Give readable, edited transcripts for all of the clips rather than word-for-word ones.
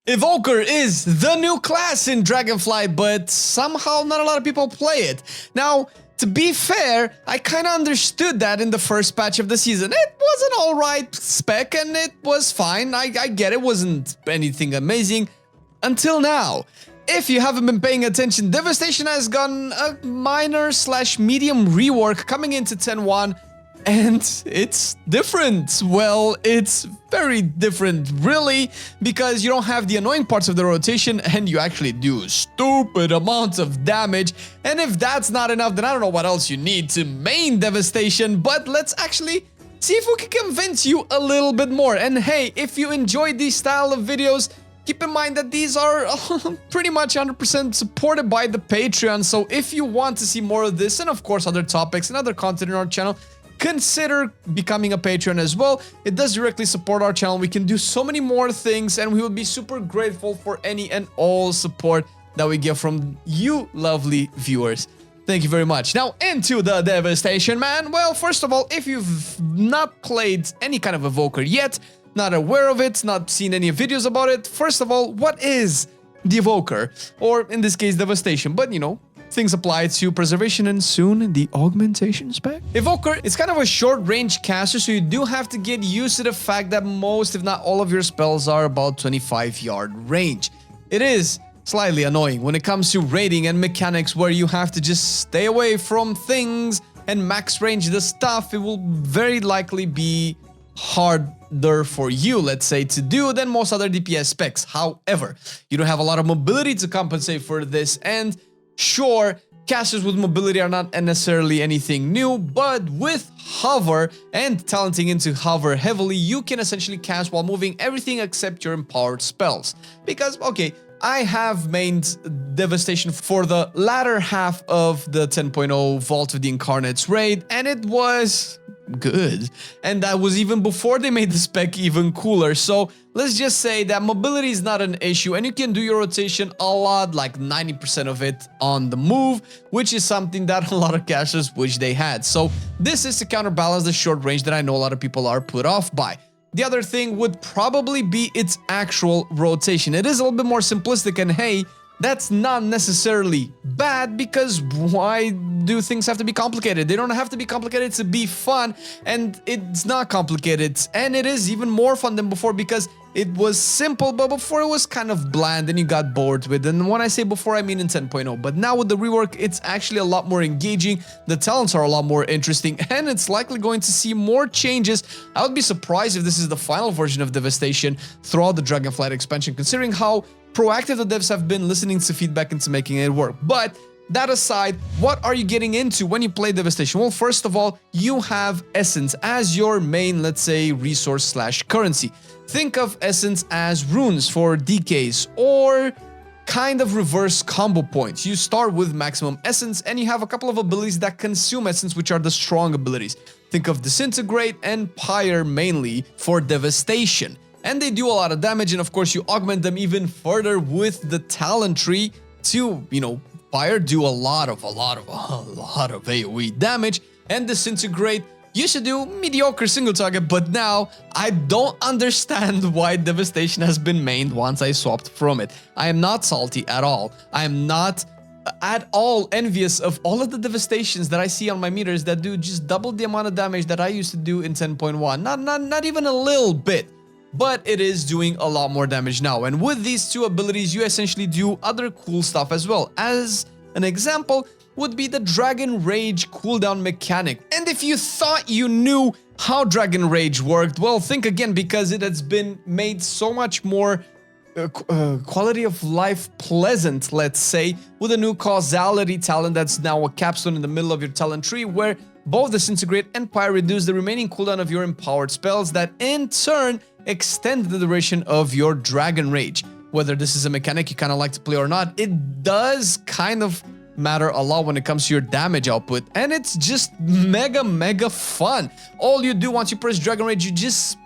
Evoker is the new class in Dragonflight, but somehow not a lot of people play it. Now, to be fair, I kind of understood that in the first patch of the season. It was an alright spec and it was fine. I get it, wasn't anything amazing until now. If you haven't been paying attention, Devastation has gotten a minor/medium rework coming into 10.1. And it's different. Well, it's very different, really, because you don't have the annoying parts of the rotation and you actually do stupid amounts of damage. And if that's not enough, then I don't know what else you need to main Devastation, but let's actually see if we can convince you a little bit more. And hey, if you enjoyed these style of videos, keep in mind that these are pretty much 100% supported by the Patreon. So if you want to see more of this and of course other topics and other content in our channel, consider becoming a patron as well. It does directly support our channel. We can do so many more things and we would be super grateful for any and all support that we get from you lovely viewers. Thank you very much. Now into the Devastation, man. Well, first of all, if you've not played any kind of Evoker yet, not aware of it, not seen any videos about it, first of all, what is the Evoker? Or in this case, Devastation, but you know, things apply to Preservation and soon the Augmentation spec. Evoker is kind of a short-range caster, so you do have to get used to the fact that most, if not all of your spells are about 25-yard range. It is slightly annoying when it comes to raiding and mechanics where you have to just stay away from things and max range the stuff. It will very likely be harder for you, let's say, to do than most other DPS specs. However, you don't have a lot of mobility to compensate for this, and sure, casters with mobility are not necessarily anything new, but with hover and talenting into hover heavily, you can essentially cast while moving everything except your empowered spells. Because, okay, I have mained Devastation for the latter half of the 10.0 Vault of the Incarnates raid, and it was good. And that was even before they made the spec even cooler. So let's just say that mobility is not an issue and you can do your rotation a lot, like 90% of it on the move, which is something that a lot of casters wish they had. So this is to counterbalance the short range that I know a lot of people are put off by. The other thing would probably be its actual rotation. It is a little bit more simplistic, and hey, that's not necessarily bad, because why do things have to be complicated? They don't have to be complicated to be fun, and it's not complicated, and it is even more fun than before because it was simple, but before it was kind of bland and you got bored with it. And when I say before, I mean in 10.0, but now with the rework, it's actually a lot more engaging, the talents are a lot more interesting, and it's likely going to see more changes. I would be surprised if this is the final version of Devastation throughout the Dragonflight expansion, considering how proactive the devs have been listening to feedback into making it work. But that aside, what are you getting into when you play Devastation? Well, first of all, you have Essence as your main, let's say, resource/currency. Think of Essence as runes for decays or kind of reverse combo points. You start with maximum Essence and you have a couple of abilities that consume Essence, which are the strong abilities. Think of Disintegrate and Pyre mainly for Devastation. And they do a lot of damage, and of course you augment them even further with the talent tree to, you know, Pyre do a lot of AoE damage, and Disintegrate used to do mediocre single target, but now I don't understand why Devastation has been mained once I swapped from it. I am not salty at all. I am not at all envious of all of the Devastations that I see on my meters that do just double the amount of damage that I used to do in 10.1. Not even a little bit. But it is doing a lot more damage now, and with these two abilities you essentially do other cool stuff as well. As an example would be the Dragonrage cooldown mechanic. And if you thought you knew how Dragonrage worked, well, think again, because it has been made so much more quality of life pleasant, let's say, with a new causality talent that's now a capstone in the middle of your talent tree, where both Disintegrate and Pyre reduce the remaining cooldown of your empowered spells that in turn extend the duration of your Dragonrage. Whether this is a mechanic you kind of like to play or not, it does kind of matter a lot when it comes to your damage output, and it's just mega fun. All you do once you press Dragonrage, you just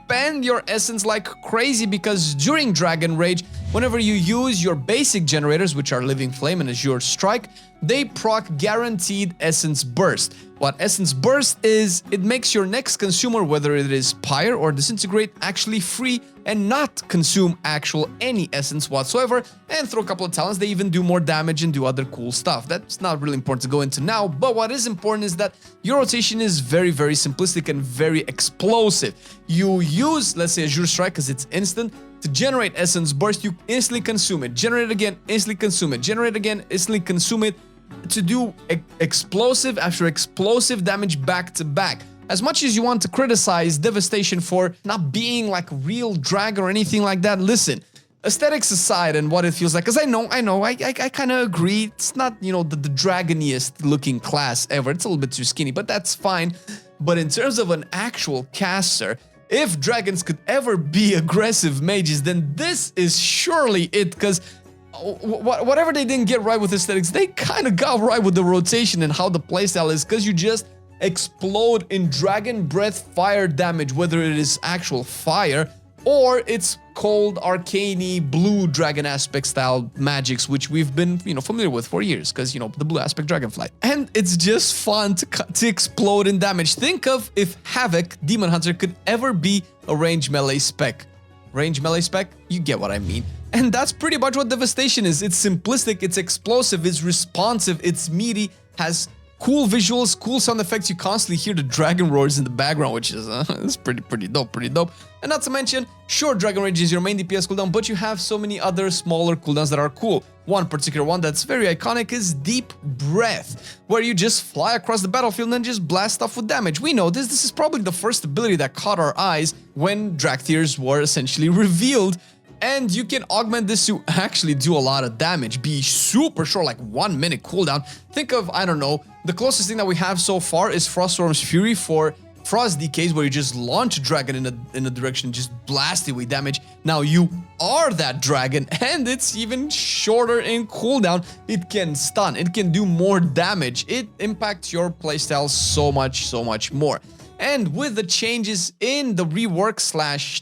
spend your essence like crazy, because during Dragonrage, whenever you use your basic generators, which are Living Flame and Azure Strike, they proc guaranteed essence burst. What Essence Burst is, it makes your next consumer, whether it is Pyre or Disintegrate, actually free and not consume actual any essence whatsoever, and through a couple of talents they even do more damage and do other cool stuff. That's not really important to go into now, but what is important is that your rotation is very simplistic and very explosive. You use, let's say, Azure Strike because it's instant. To generate Essence Burst, you instantly consume it, generate it again, instantly consume it, generate it again, instantly consume it, to do explosive after explosive damage back to back. As much as you want to criticize Devastation for not being like real drag or anything like that, listen, aesthetics aside and what it feels like, because I kind of agree, it's not, you know, the dragoniest looking class ever, it's a little bit too skinny, but that's fine. But in terms of an actual caster, if dragons could ever be aggressive mages, then this is surely it, because whatever they didn't get right with aesthetics, they kind of got right with the rotation and how the playstyle is, because you just explode in dragon breath fire damage, whether it is actual fire or it's cold, arcane-y, blue dragon aspect style magics, which we've been, you know, familiar with for years, because, you know, the blue aspect dragonfly. And it's just fun to explode in damage. Think of if Havoc, Demon Hunter, could ever be a range melee spec. Range melee spec? You get what I mean. And that's pretty much what Devastation is. It's simplistic, it's explosive, it's responsive, it's meaty, has cool visuals, cool sound effects. You constantly hear the dragon roars in the background, which is it's pretty dope. And not to mention, sure, Dragonrage is your main DPS cooldown, but you have so many other smaller cooldowns that are cool. One particular one that's very iconic is Deep Breath, where you just fly across the battlefield and just blast stuff with damage. We know this. This is probably the first ability that caught our eyes when Dractyrs were essentially revealed. And you can augment this to actually do a lot of damage, be super short, like 1 minute cooldown. Think of, I don't know, the closest thing that we have so far is Froststorm's Fury for Frost DKs, where you just launch a dragon in a direction, just blast it with damage. Now you are that dragon, and it's even shorter in cooldown. It can stun, it can do more damage. It impacts your playstyle so much more. And with the changes in the rework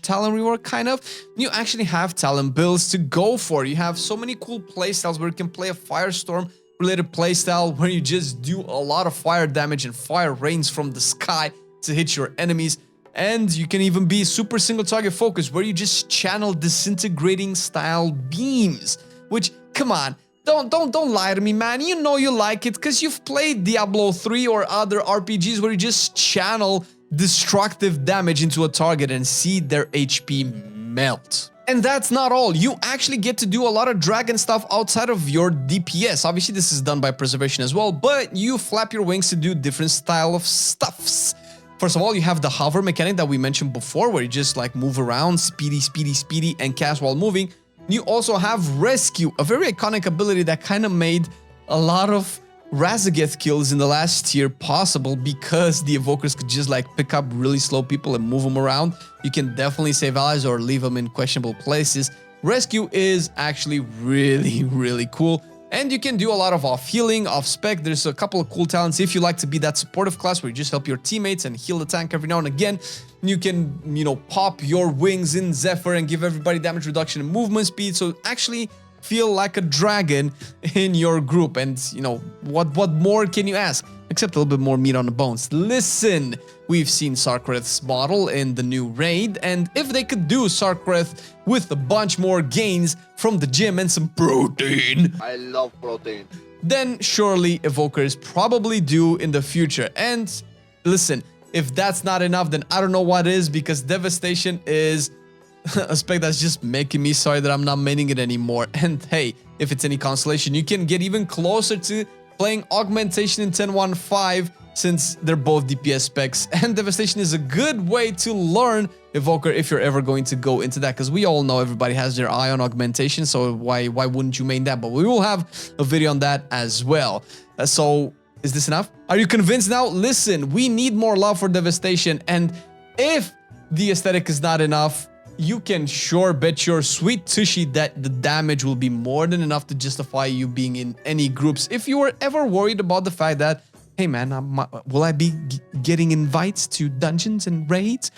/ talent rework, kind of, you actually have talent builds to go for. You have so many cool playstyles where you can play a Firestorm related playstyle where you just do a lot of fire damage and fire rains from the sky to hit your enemies. And you can even be super single target focused where you just channel disintegrating style beams, which, come on, don't lie to me, man. You know you like it because you've played Diablo 3 or other RPGs where you just channel destructive damage into a target and see their HP melt. And that's not all. You actually get to do a lot of dragon stuff outside of your DPS. Obviously, this is done by preservation as well, but you flap your wings to do different style of stuffs. First of all, you have the hover mechanic that we mentioned before, where you just like move around, speedy, and cast while moving. You also have Rescue, a very iconic ability that kind of made a lot of Razageth kills in the last tier possible because the Evokers could just like pick up really slow people and move them around. You can definitely save allies or leave them in questionable places. Rescue is actually really cool. And you can do a lot of off healing, off spec. There's a couple of cool talents if you like to be that supportive class where you just help your teammates and heal the tank every now and again. You can, you know, pop your wings in Zephyr and give everybody damage reduction and movement speed. So actually feel like a dragon in your group. And, you know, what more can you ask? Except a little bit more meat on the bones. Listen, we've seen Sarkareth's model in the new raid, and if they could do Sarkareth with a bunch more gains from the gym and some protein, I love protein, then surely Evokers probably do in the future. And listen, if that's not enough, then I don't know what is, because Devastation is a spec that's just making me sorry that I'm not maining it anymore. And hey, if it's any consolation, you can get even closer to playing Augmentation in 10.1.5 since they're both DPS specs, and Devastation is a good way to learn Evoker if you're ever going to go into that, because we all know everybody has their eye on Augmentation, so why wouldn't you main that? But we will have a video on that as well. So is this enough? Are you convinced now? Listen, we need more love for Devastation, and if the aesthetic is not enough, you can sure bet your sweet tushy that the damage will be more than enough to justify you being in any groups. If you were ever worried about the fact that, hey man, will I be getting invites to dungeons and raids?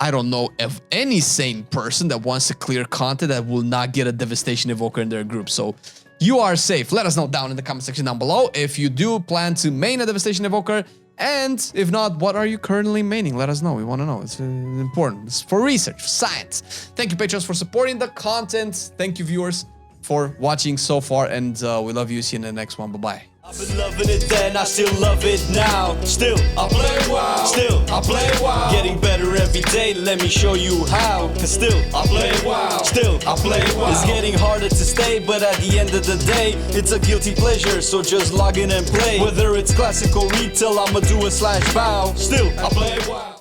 I don't know of any sane person that wants to clear content that will not get a Devastation Evoker in their group. So you are safe. Let us know down in the comment section down below if you do plan to main a Devastation Evoker. And if not, what are you currently maining? Let us know. We want to know. It's important. It's for research, for science. Thank you, patrons, for supporting the content. Thank you, viewers, for watching so far. And we love you. See you in the next one. Bye-bye. I've been loving it then, I still love it now. Still, I play WoW. Still, I play WoW. Getting better every day, let me show you how. Cause still, I play WoW. Still, I play WoW. It's getting harder to stay, but at the end of the day, it's a guilty pleasure, so just log in and play. Whether it's classic or retail, I'ma do a /bow. Still, I play WoW.